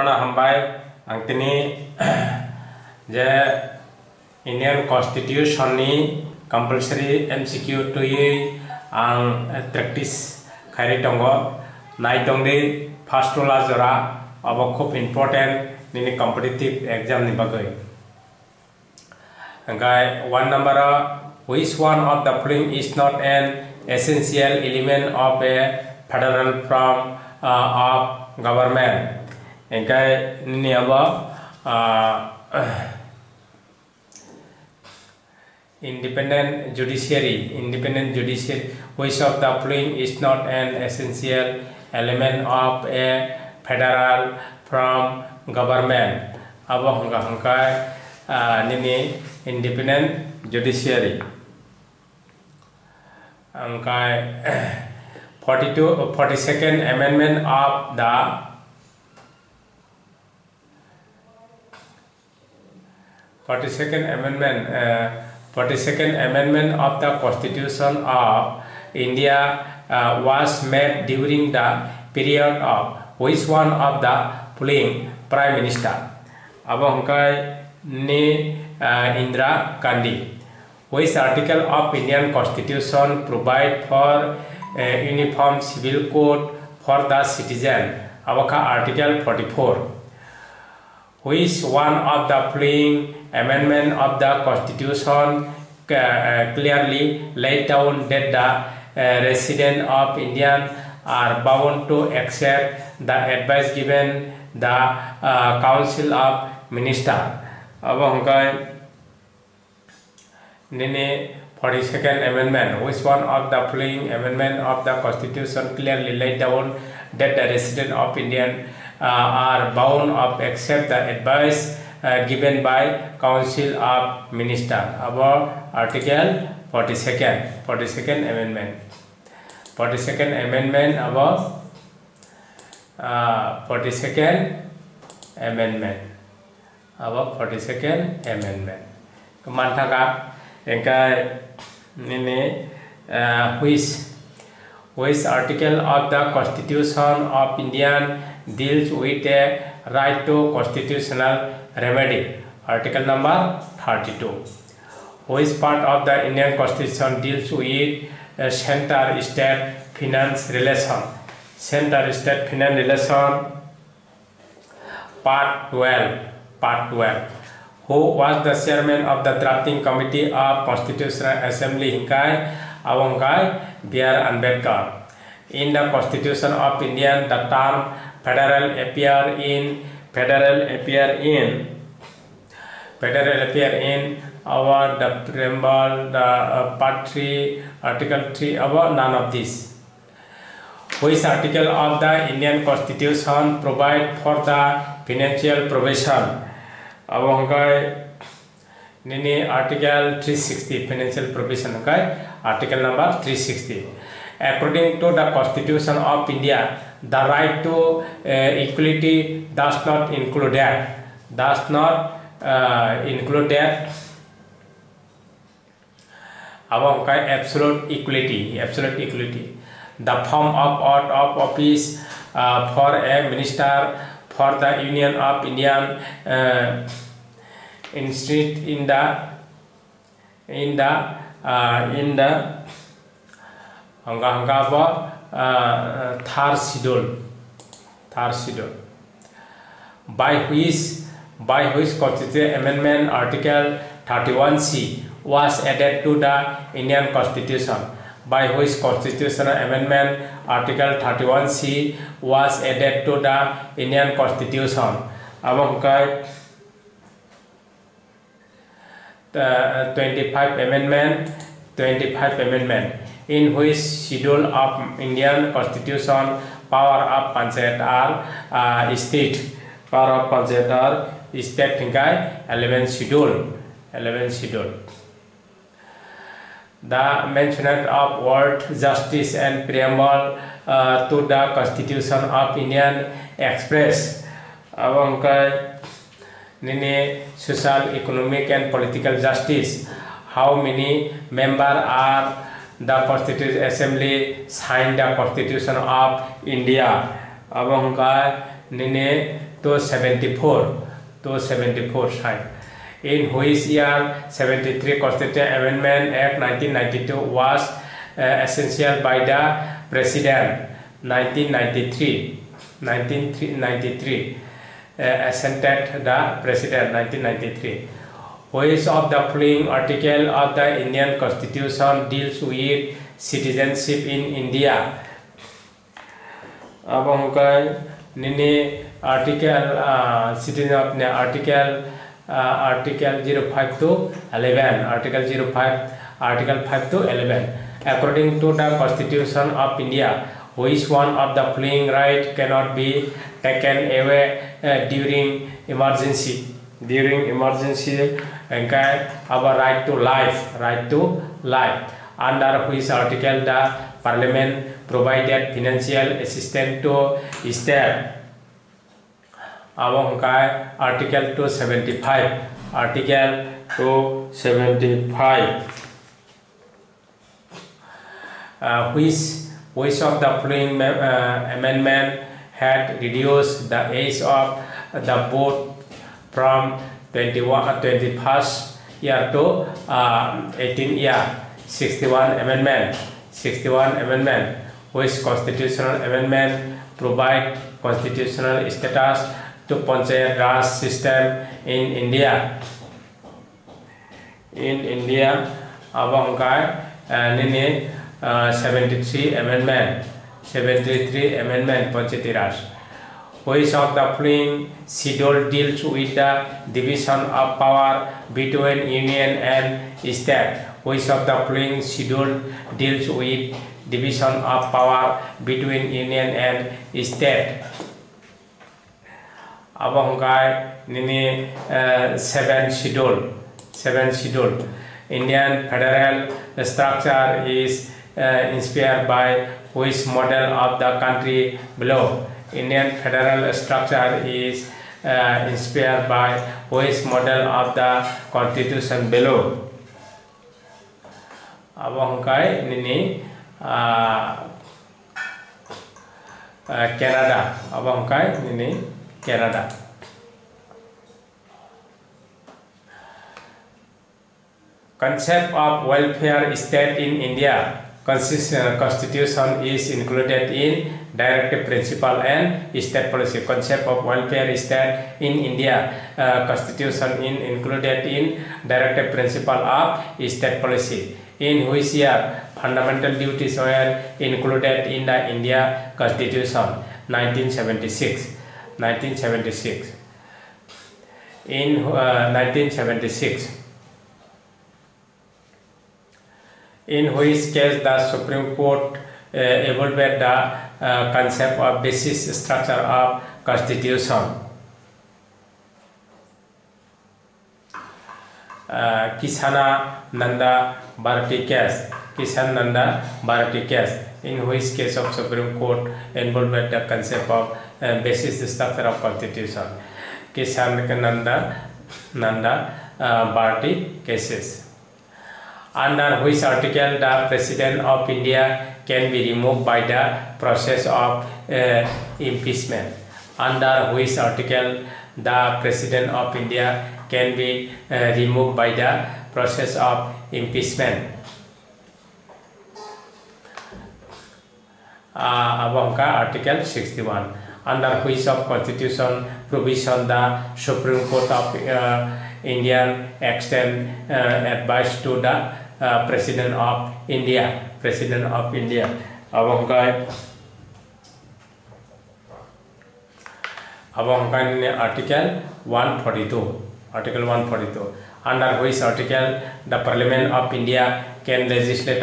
Hambai angtini je Indian Constitution ni compulsory MCQ to ye ang practice khairi tongo nai tongde first rola jora abo khub important nini competitive exam ni bagai angkai one number which one of the following is not an essential element of a federal form of government angkai nini abo independent judiciary which of the following is not an essential element of a federal form government abo hangkai nini independent judiciary angkai 42nd amendment of the 42nd amendment of the Constitution of India was made during the period of which one of the following Prime Minister? Abangkai ni Indira Gandhi. Which article of Indian Constitution provide for uniform civil code for the citizen? Abaka Article 44. Which one of the following amendment of the Constitution clearly laid down that the residents of India are bound to accept the advice given the Council of Ministers? Abangkai nini 42nd amendment. Which one of the following amendment of the Constitution clearly laid down that the residents of India are bound to accept the advice given by Council of Ministers? About Article 42nd amendment. 42nd amendment about 42nd amendment. About 42nd amendment. Kemantaga engkai nini which article of the Constitution of India deals with a right to constitutional remedy? Article number 32. Which part of the Indian Constitution deals with center-state finance relation? Center-state finance relation, part 12. Who was the chairman of the drafting committee of Constitutional Assembly? Hinkai Avangkai B.R. Ambedkar. In the Constitution of India, the term federal appear in our the preamble, the part 3, article 3, about none of this. Which article of the Indian Constitution provide for the financial provision? Abangkai nini article 360 financial provision kai article number 360. According to the Constitution of India, the right to equality does not include that. Abangkai absolute equality. The form of oath of office for a minister for the Union of India inscribed in the third schedule. By which Constitutional Amendment Article 31C was added to the Indian Constitution? By which Constitutional Amendment Article 31C was added to the Indian Constitution? Abangkai 25 amendment. In which schedule of Indian Constitution power of Panchayat are state? Power of Panchayat are state hinkai 11th schedule. The mention of word justice and preamble to the Constitution of Indian express Abangkai nini social, economic and political justice. How many members are the Constitutional Assembly signed the Constitution of India? Abangkai nini 274 sign. In which year 73 Constitutional Amendment Act 1992 was essential by the President. 1993 assented the President 1993. Which of the following article of the Indian Constitution deals with citizenship in India? अब हमका निने article citizen of article 05 to 11 article 5 to 11. According to the Constitution of India, which one of the following right cannot be taken away during emergency? During emergency, our right to life, under which article the Parliament provided financial assistance to state. अब article 275 which of the following amendment had reduced the age of the vote from 21st year to 18 year? 61 amendment. Which constitutional amendment provide constitutional status to Panchayat Raj system in India? अब हमका 73 amendment Panchayati Raj. Which of the following schedule deals with the division of power between union and state? Which of the following schedule deals with division of power between union and state? अब हमका 7 schedule. Indian federal structure is inspired by which model of the country below? Indian federal structure is inspired by which model of the constitution below? अब हमका Canada. अब हमका Canada. Concept of welfare state in India. Constitution is included in directive principle and state policy. Concept of welfare state in India. Constitution is included in directive principle of state policy. In which year fundamental duties were included in the India Constitution? 1976. In 1976. In which case the Supreme Court evaluated the concept of basis structure of Constitution? Kishananda Bharati case. In which case of Supreme Court evaluated the concept of basis structure of Constitution? Kishananda Bharati cases. Under which article the President of India can be removed by the process of impeachment? Under which article the President of India can be removed by the process of impeachment? अब हमका article 61. Under which of Constitution provision the Supreme Court of India extend advice to the President of India. अब हमका article 142. Under which article the Parliament of India can legislate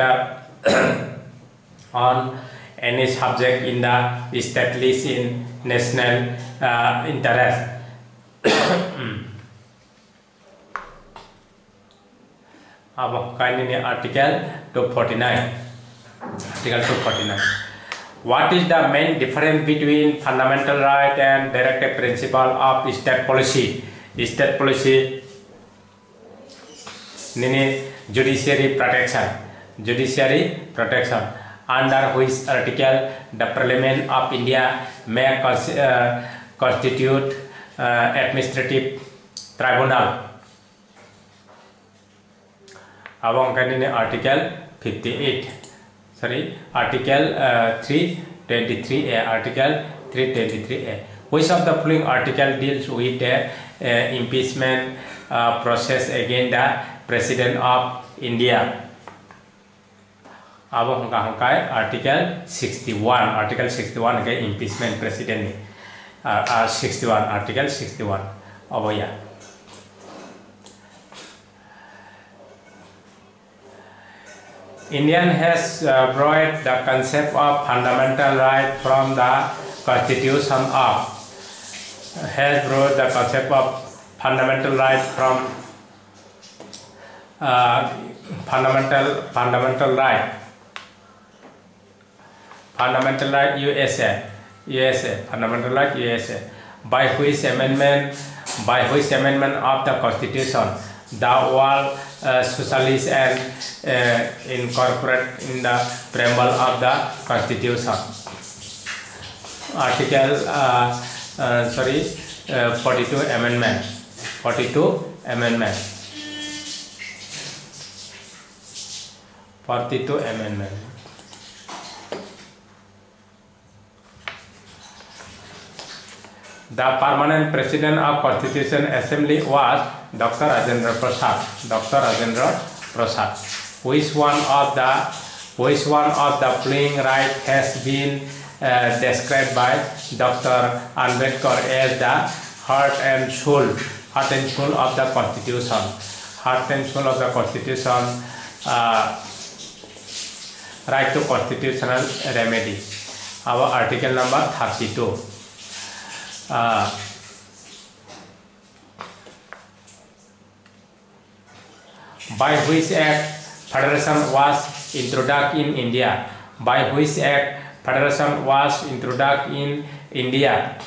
on any subject in the state list in national interest? अब article 249. What is the main difference between fundamental right and directive principle of state policy? State policy judiciary protection. Under which article the Parliament of India may constitute administrative tribunal. Abang kan ini article 58, sorry, article 323A, article 323A. Which of the following article deals with the impeachment process against the President of India? Abang hangkai article 61, article 61 ke impeachment president ni. 61, article 61. Oh ya. Indian has borrowed the concept of fundamental right from the Constitution of. Has borrowed the concept of fundamental right from fundamental right USA, fundamental right USA. By which amendment of the Constitution the word socialist and incorporate in the preamble of the Constitution. Article 42 amendment. 42 amendment. The permanent president of Constitution Assembly was Dr. Rajendra Prasad. Which one of the following right has been described by Dr. Ambedkar as the heart and soul of the Constitution? Heart and soul of the Constitution. Right to constitutional remedy. Our article number 32. By which act federation was introduced in India? By which act federation was introduced in India?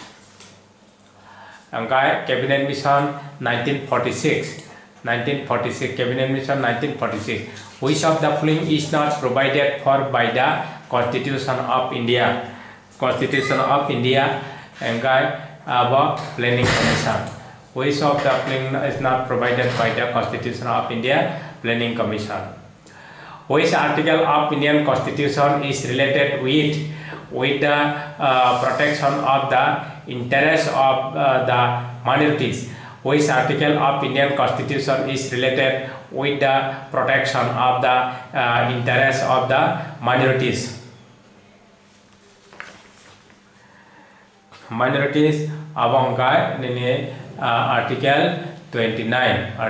Cabinet Mission 1946. Cabinet Mission 1946. Which of the following is not provided for by the Constitution of India? Constitution of India and Planning Commission. Which of the following is not provided by the Constitution of India? Planning Commission. Which article of Indian Constitution is related with the protection of the interests of the minorities? Which article of Indian Constitution is related with the protection of the interests of the minorities? Minorities abang kai ini article 29.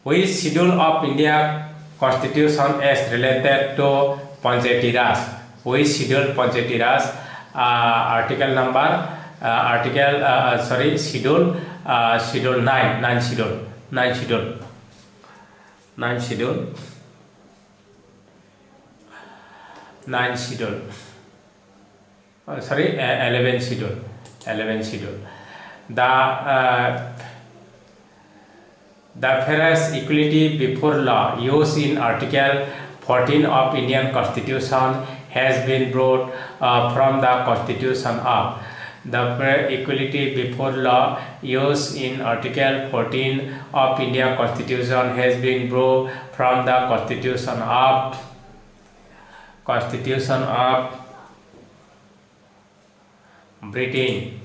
Which schedule of India Constitution is related to Panchayati Raj? Which schedule Panchayati Raj? Article number schedule 9 11 schedule. The phrase equality before law used in Article 14 of Indian Constitution has been brought from the Constitution of. The phrase equality before law used in Article 14 of Indian Constitution has been brought from the Constitution of Britain.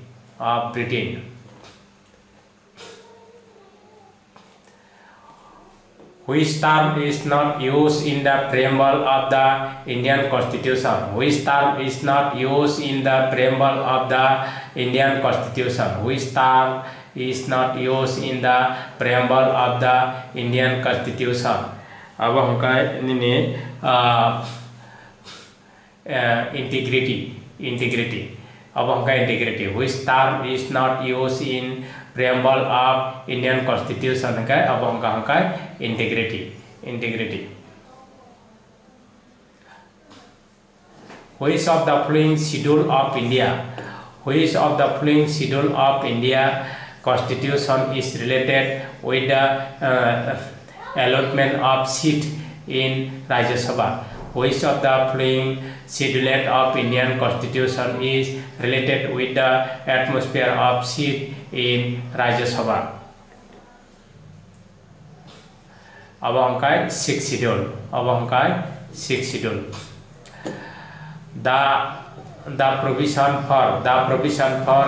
Which term is not used in the preamble of the Indian Constitution? Which term is not used in the preamble of the Indian Constitution? Which term is not used in the preamble of the Indian Constitution? अब हमका इन्हें integrity. अब हमका integrity. Which term is not used in preamble of Indian Constitution? का अब हमका integrity. Which of the following schedule of India? Which of the following schedule of India constitution is related with the allotment of seat in Rajya Sabha. Which of the following schedule of Indian Constitution is related with the atmosphere of seat in Rajya Sabha? अब हमका 6 schedule. अब हमका 6 schedule. The provision for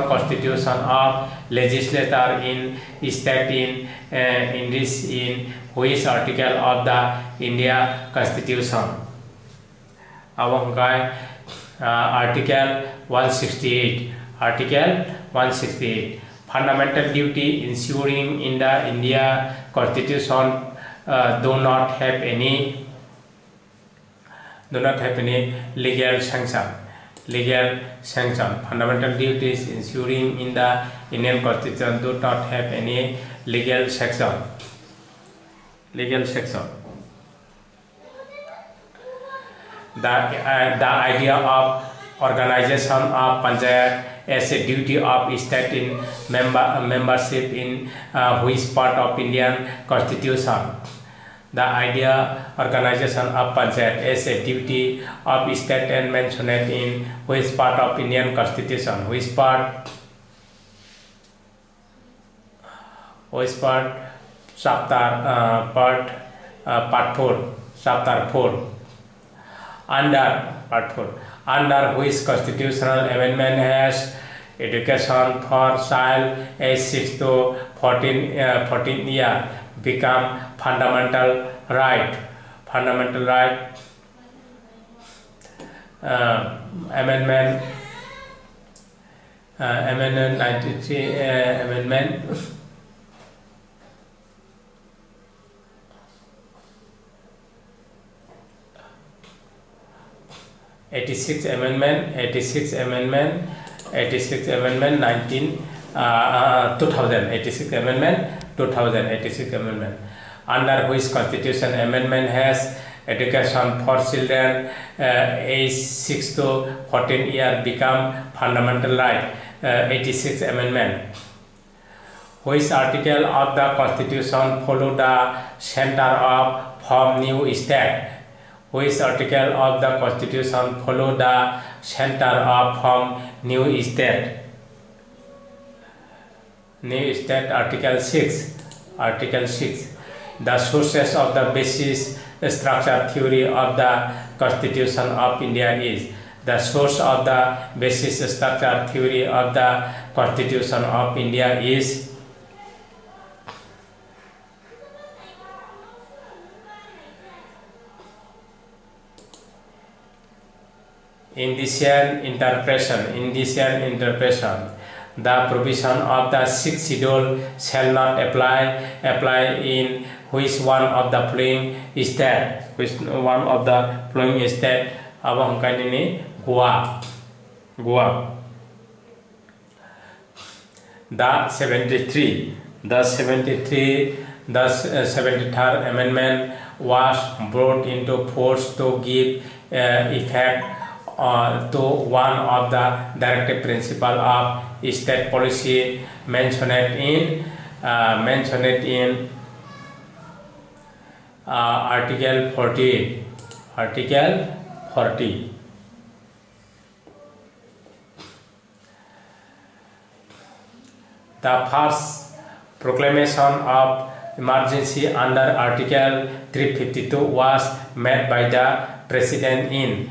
constitution of legislature in state in which article of the India Constitution? अब हमका article 168. Article 168. Fundamental duty ensuring in the India Constitution do not have any legal sanction. Fundamental duties ensuring in the Indian Constitution do not have any legal sanction. The idea of organization of Panchayat as a duty of state in membership in which part of Indian Constitution? The idea organization of Panchayat as a duty of state and mentioned in which part of Indian Constitution? Which part? Chapter part 4. Chapter 4. Under part 4. Under which constitutional amendment has education for child age 6 to 14 year become fundamental right? Amendment 93. Amendment 86 Amendment 19 2000. 86 Amendment 2000. 86 Amendment. Under which constitution amendment has education for children age 6 to 14 years become fundamental right? 86 Amendment. Which article of the Constitution follow the center of form new state? Which article of the Constitution follow the center of form new state? New state. Article 6. Article 6. The sources of the basis structure theory of the Constitution of India is. The source of the basis structure theory of the Constitution of India is. Indecision interpretation. The provision of the 6th schedule shall not apply in which one of the following state? Which one of the following state? अब हम कहने ने Goa. The 73rd Amendment was brought into force to give effect to one of the directive principles of state policy mentioned in Article 40. Article 40. The first proclamation of emergency under Article 352 was made by the President in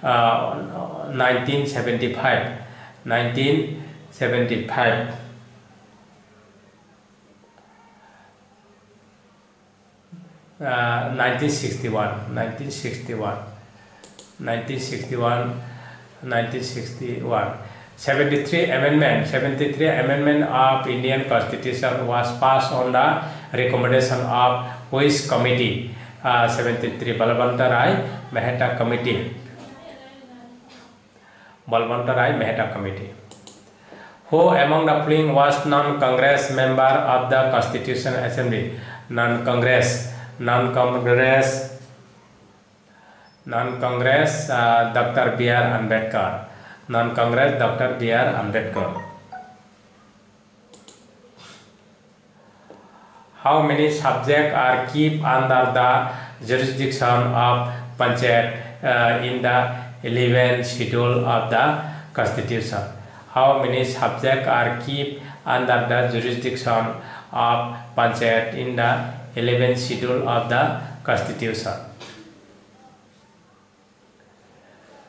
1975. 1961. Seventy-three Amendment of Indian Constitution was passed on the recommendation of which committee? 73 Balwanta Rai Mehta Committee. Who among the following was non-Congress member of the Constitution Assembly? Non-Congress, Dr. B.R. Ambedkar. Non-Congress, Dr. B.R. Ambedkar. How many subjects are kept under the jurisdiction of Panchayat in the 11th schedule of the Constitution? How many subjects are kept under the jurisdiction of Panchayat in the 11th schedule of the Constitution?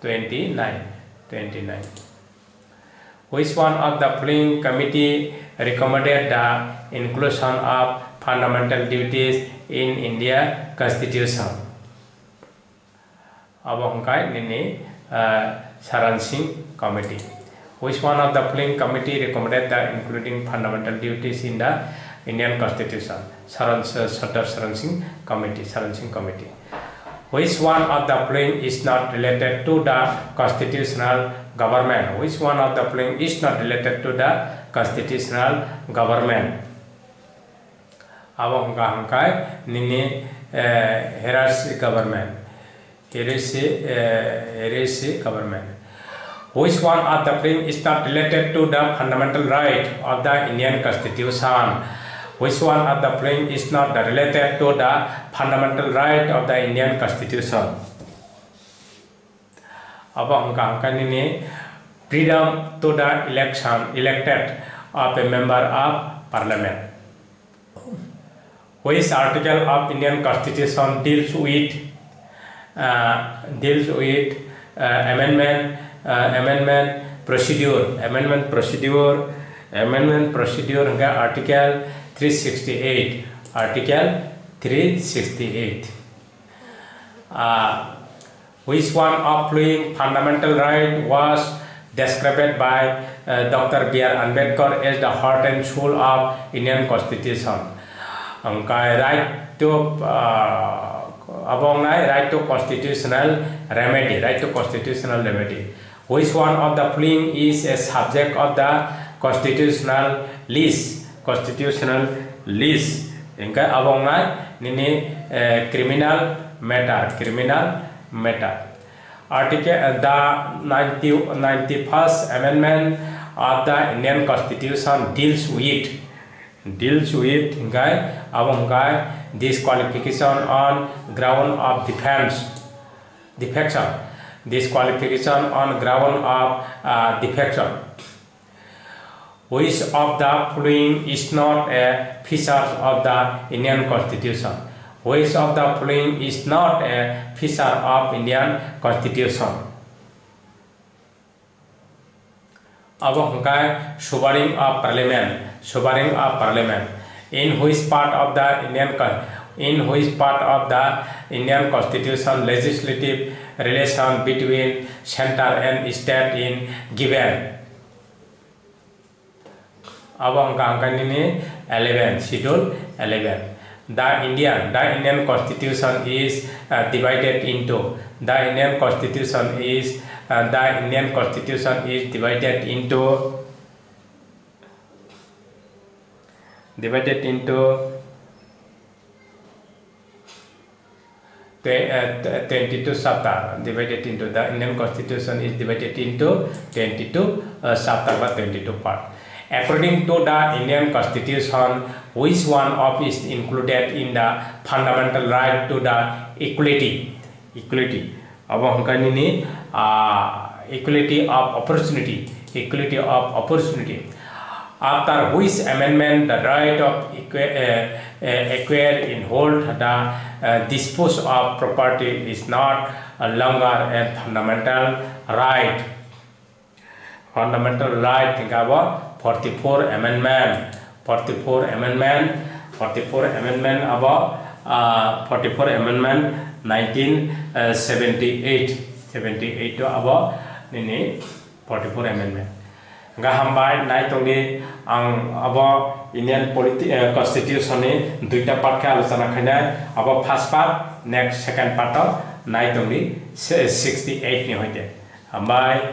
29. Which one of the following committee recommended the inclusion of fundamental duties in India Constitution? Abongkai nini Saran Singh Committee. Which one of the following committee recommended the including fundamental duties in the Indian Constitution? Saran Singh Committee. Which one of the following is not related to the constitutional government? Which one of the following is not related to the constitutional government? Abongkai nini hierarchy government. Hierarchy government. Which one of the following is not related to the fundamental right of the Indian Constitution? Which one of the following is not related to the fundamental right of the Indian Constitution? Freedom to the elected of a member of Parliament. Which article of Indian Constitution deals with amendment procedure? Article 368. Article 368. Which one of following fundamental right was described by Dr. B.R. Ambedkar as the heart and soul of Indian Constitution? Right to right to constitutional remedy. Which one of the following is a subject of the constitutional list? Nini criminal matter. Article the 91st Amendment of the Indian Constitution deals with disqualification on ground of defection. Disqualification on ground of defection. Which of the following is not a feature of the Indian Constitution? Which of the following is not a feature of Indian Constitution? Sobering of Parliament. In which part of the Indian Constitution legislative relation between center and state in given? 11 schedule 11. The Indian Constitution is divided into divided into 22 chapter. The Indian Constitution is divided into 22 chapter or 22 part. According to the Indian Constitution, which one of is included in the fundamental right to the equality? Equality of opportunity. After which amendment the right of acquire in hold the dispose of property is not longer a fundamental right. Think about 44 amendment about 44 amendment 1978 to about 44 amendment. Gahambai naitongni ang abo Indian Constitution ni duita part ka alusana khaina abo first part next second part of naitongni 68 ni hoite. Hambai